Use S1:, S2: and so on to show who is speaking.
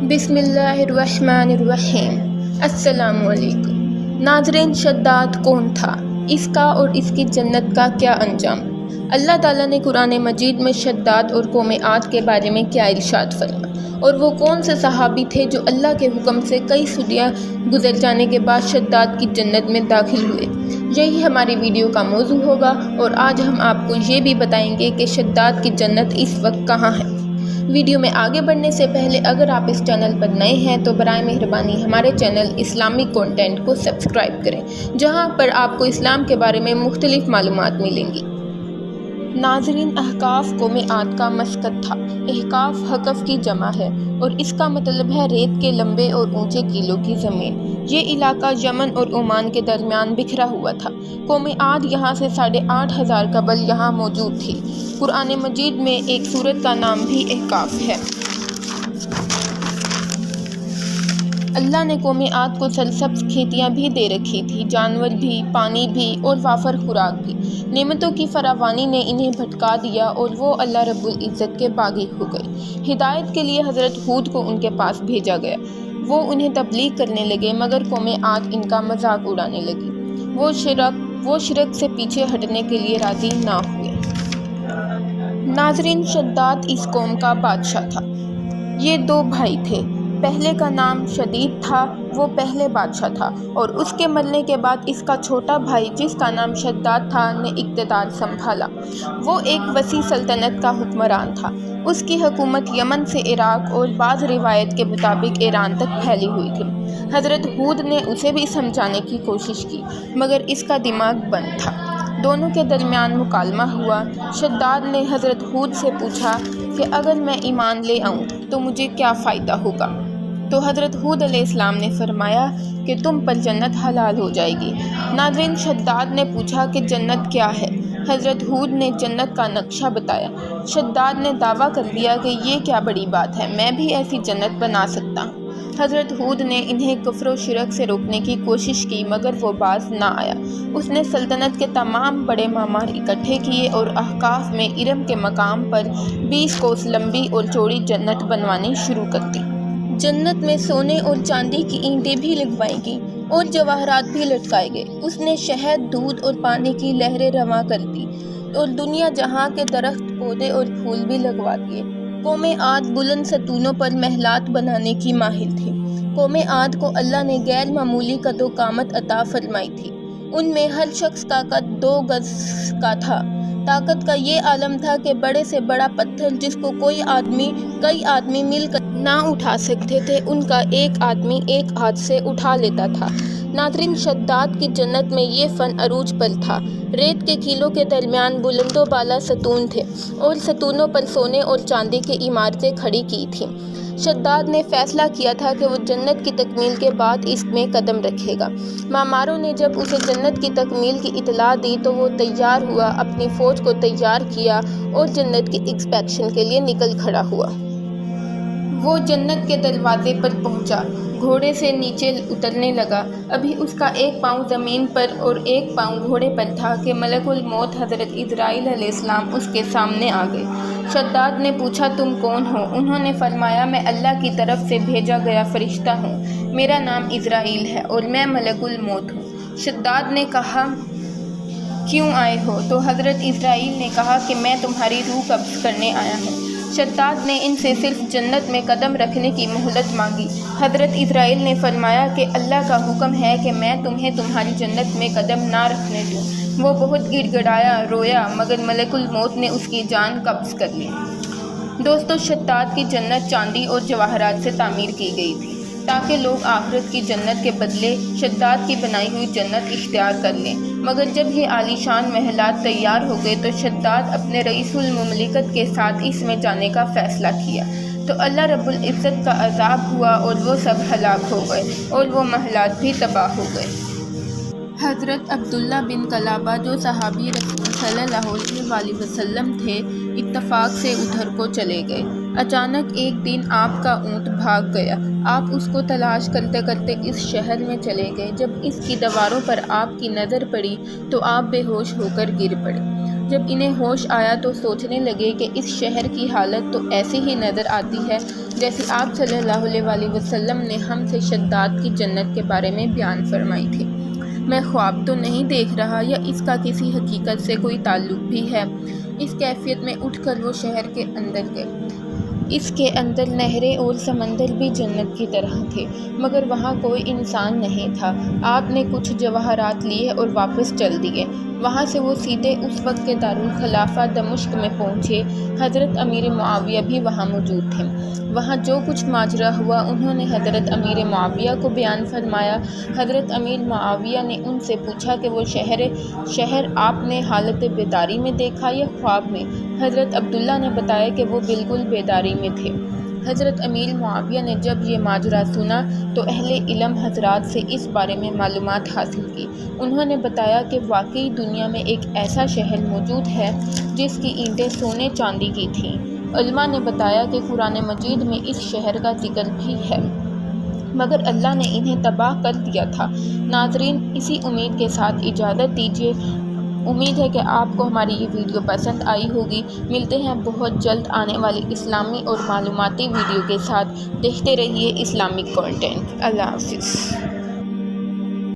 S1: بسم اللہ الرحمن الرحیم۔ السلام علیکم ناظرین، شداد کون تھا؟ اس کا اور اس کی جنت کا کیا انجام؟ اللہ تعالیٰ نے قرآن مجید میں شداد اور قوم عاد کے بارے میں کیا ارشاد فرمایا، اور وہ کون سے صحابی تھے جو اللہ کے حکم سے کئی صدیاں گزر جانے کے بعد شداد کی جنت میں داخل ہوئے؟ یہی ہماری ویڈیو کا موضوع ہوگا، اور آج ہم آپ کو یہ بھی بتائیں گے کہ شداد کی جنت اس وقت کہاں ہے۔ ویڈیو میں آگے بڑھنے سے پہلے اگر آپ اس چینل پر نئے ہیں تو برائے مہربانی ہمارے چینل اسلامک کنٹینٹ کو سبسکرائب کریں، جہاں پر آپ کو اسلام کے بارے میں مختلف معلومات ملیں گی۔ ناظرین، احقاف قوم عاد کا مسکن تھا۔ احقاف حقف کی جمع ہے اور اس کا مطلب ہے ریت کے لمبے اور اونچے ٹیلوں کی زمین۔ یہ علاقہ یمن اور عمان کے درمیان بکھرا ہوا تھا۔ قوم عاد یہاں سے 8500 قبل یہاں موجود تھی۔ قرآن مجید میں ایک سورت کا نام بھی احقاف ہے۔ اللہ نے قوم عاد کو سرسبز کھیتیاں بھی دے رکھی تھی، جانور بھی، پانی بھی اور وافر خوراک بھی۔ نعمتوں کی فراوانی نے انہیں بھٹکا دیا اور وہ اللہ رب العزت کے باغی ہو گئے۔ ہدایت کے لیے حضرت ہود کو ان کے پاس بھیجا گیا۔ وہ انہیں تبلیغ کرنے لگے، مگر قوم عاد ان کا مذاق اڑانے لگی۔ وہ شرک سے پیچھے ہٹنے کے لیے راضی نہ ہوئے۔ ناظرین، شداد اس قوم کا بادشاہ تھا۔ یہ 2 بھائی تھے۔ پہلے کا نام شدید تھا، وہ پہلے بادشاہ تھا، اور اس کے مرنے کے بعد اس کا چھوٹا بھائی جس کا نام شداد تھا نے اقتدار سنبھالا۔ وہ ایک وسیع سلطنت کا حکمران تھا۔ اس کی حکومت یمن سے عراق اور بعض روایت کے مطابق ایران تک پھیلی ہوئی تھی۔ حضرت ہود نے اسے بھی سمجھانے کی کوشش کی، مگر اس کا دماغ بند تھا۔ دونوں کے درمیان مکالمہ ہوا۔ شداد نے حضرت ہود سے پوچھا کہ اگر میں ایمان لے آؤں تو مجھے کیا فائدہ ہوگا؟ تو حضرت ہود علیہ السلام نے فرمایا کہ تم پر جنت حلال ہو جائے گی۔ ناظرین، شداد نے پوچھا کہ جنت کیا ہے؟ حضرت ہود نے جنت کا نقشہ بتایا۔ شداد نے دعویٰ کر دیا کہ یہ کیا بڑی بات ہے، میں بھی ایسی جنت بنا سکتا ہوں۔ حضرت ہود نے انہیں کفر و شرک سے روکنے کی کوشش کی، مگر وہ باز نہ آیا۔ اس نے سلطنت کے تمام بڑے معمار اکٹھے کیے اور احقاف میں ارم کے مقام پر 20 کوس لمبی اور چوڑی جنت بنوانی شروع کر دی۔ جنت میں سونے اور چاندی کی اینٹیں بھی لگوائی گئیں اور جواہرات بھی لٹکائے گئے۔ اس نے شہد، دودھ اور پانی کی نہریں رواں کر دی اور دنیا جہاں کے درخت، پودے اور پھول بھی لگوا دیے۔ قوم عاد بلند ستونوں پر محلات بنانے کی ماہر تھی۔ قوم عاد کو اللہ نے غیر معمولی قد و قامت عطا فرمائی تھی۔ ان میں ہر شخص کا قد 2 گز کا تھا۔ طاقت کا یہ عالم تھا کہ بڑے سے بڑا پتھر جس کو کئی آدمی مل کر نہ اٹھا سکتے تھے، ان کا ایک آدمی ایک ہاتھ سے اٹھا لیتا تھا۔ ناظرین، شداد کی جنت میں یہ فن عروج پر تھا۔ ریت کے کیلوں کے درمیان بلند و بالا ستون تھے اور ستونوں پر سونے اور چاندی کی عمارتیں کھڑی کی تھیں۔ شداد نے فیصلہ کیا تھا کہ وہ جنت کی تکمیل کے بعد اس میں قدم رکھے گا۔ معماروں نے جب اسے جنت کی تکمیل کی اطلاع دی تو وہ تیار ہوا، اپنی فوج کو تیار کیا اور جنت کی انسپیکشن کے لیے نکل کھڑا ہوا۔ وہ جنت کے دروازے پر پہنچا، گھوڑے سے نیچے اترنے لگا۔ ابھی اس کا ایک پاؤں زمین پر اور ایک پاؤں گھوڑے پر تھا کہ ملک الموت حضرت عزرائیل علیہ السلام اس کے سامنے آ گئے۔ شداد نے پوچھا، تم کون ہو؟ انہوں نے فرمایا، میں اللہ کی طرف سے بھیجا گیا فرشتہ ہوں، میرا نام عزرائیل ہے اور میں ملک الموت ہوں۔ شداد نے کہا، کیوں آئے ہو؟ تو حضرت عزرائیل نے کہا کہ میں تمہاری روح قبض کرنے آیا ہوں۔ شداد نے ان سے صرف جنت میں قدم رکھنے کی مہلت مانگی۔ حضرت عزرائیل نے فرمایا کہ اللہ کا حکم ہے کہ میں تمہیں تمہاری جنت میں قدم نہ رکھنے دوں۔ وہ بہت گڑ گڑایا، رویا، مگر ملک الموت نے اس کی جان قبض کر لی۔ دوستو، شداد کی جنت چاندی اور جواہرات سے تعمیر کی گئی تھی تاکہ لوگ آخرت کی جنت کے بدلے شداد کی بنائی ہوئی جنت اختیار کر لیں۔ مگر جب یہ عالی شان محلات تیار ہو گئے تو شداد اپنے رئیس المملکت کے ساتھ اس میں جانے کا فیصلہ کیا، تو اللہ رب العزت کا عذاب ہوا اور وہ سب ہلاک ہو گئے اور وہ محلات بھی تباہ ہو گئے۔ حضرت عبداللہ بن کلابہ جو صحابی رسول صلی اللہ علیہ وسلم تھے، اتفاق سے ادھر کو چلے گئے۔ اچانک ایک دن آپ کا اونٹ بھاگ گیا۔ آپ اس کو تلاش کرتے کرتے اس شہر میں چلے گئے۔ جب اس کی دیواروں پر آپ کی نظر پڑی تو آپ بے ہوش ہو کر گر پڑے۔ جب انہیں ہوش آیا تو سوچنے لگے کہ اس شہر کی حالت تو ایسی ہی نظر آتی ہے جیسے آپ صلی اللہ علیہ وسلم نے ہم سے شداد کی جنت کے بارے میں بیان فرمائی تھی۔ میں خواب تو نہیں دیکھ رہا یا اس کا کسی حقیقت سے کوئی تعلق بھی ہے؟ اس کیفیت میں اٹھ کر وہ شہر کے اندر گئے۔ اس کے اندر نہریں اور سمندر بھی جنت کی طرح تھے، مگر وہاں کوئی انسان نہیں تھا۔ آپ نے کچھ جواہرات لیے اور واپس چل دیے۔ وہاں سے وہ سیدھے اس وقت کے دارالخلافہ دمشق میں پہنچے۔ حضرت امیر معاویہ بھی وہاں موجود تھے۔ وہاں جو کچھ ماجرا ہوا انہوں نے حضرت امیر معاویہ کو بیان فرمایا۔ حضرت امیر معاویہ نے ان سے پوچھا کہ وہ شہر آپ نے حالت بیداری میں دیکھا یا خواب میں؟ حضرت عبداللہ نے بتایا کہ وہ بالکل بیداری میں تھے۔ حضرت امیر معاویہ نے جب یہ ماجرا سنا تو اہل علم حضرات سے اس بارے میں معلومات حاصل کی۔ انہوں نے بتایا کہ واقعی دنیا میں ایک ایسا شہر موجود ہے جس کی اینٹیں سونے چاندی کی تھیں۔ علماء نے بتایا کہ قرآن مجید میں اس شہر کا ذکر بھی ہے، مگر اللہ نے انہیں تباہ کر دیا تھا۔ ناظرین، اسی امید کے ساتھ اجازت دیجیے۔ امید ہے کہ آپ کو ہماری یہ ویڈیو پسند آئی ہوگی۔ ملتے ہیں بہت جلد آنے والی اسلامی اور معلوماتی ویڈیو کے ساتھ۔ دیکھتے رہیے اسلامک کنٹینٹ۔ اللہ حافظ۔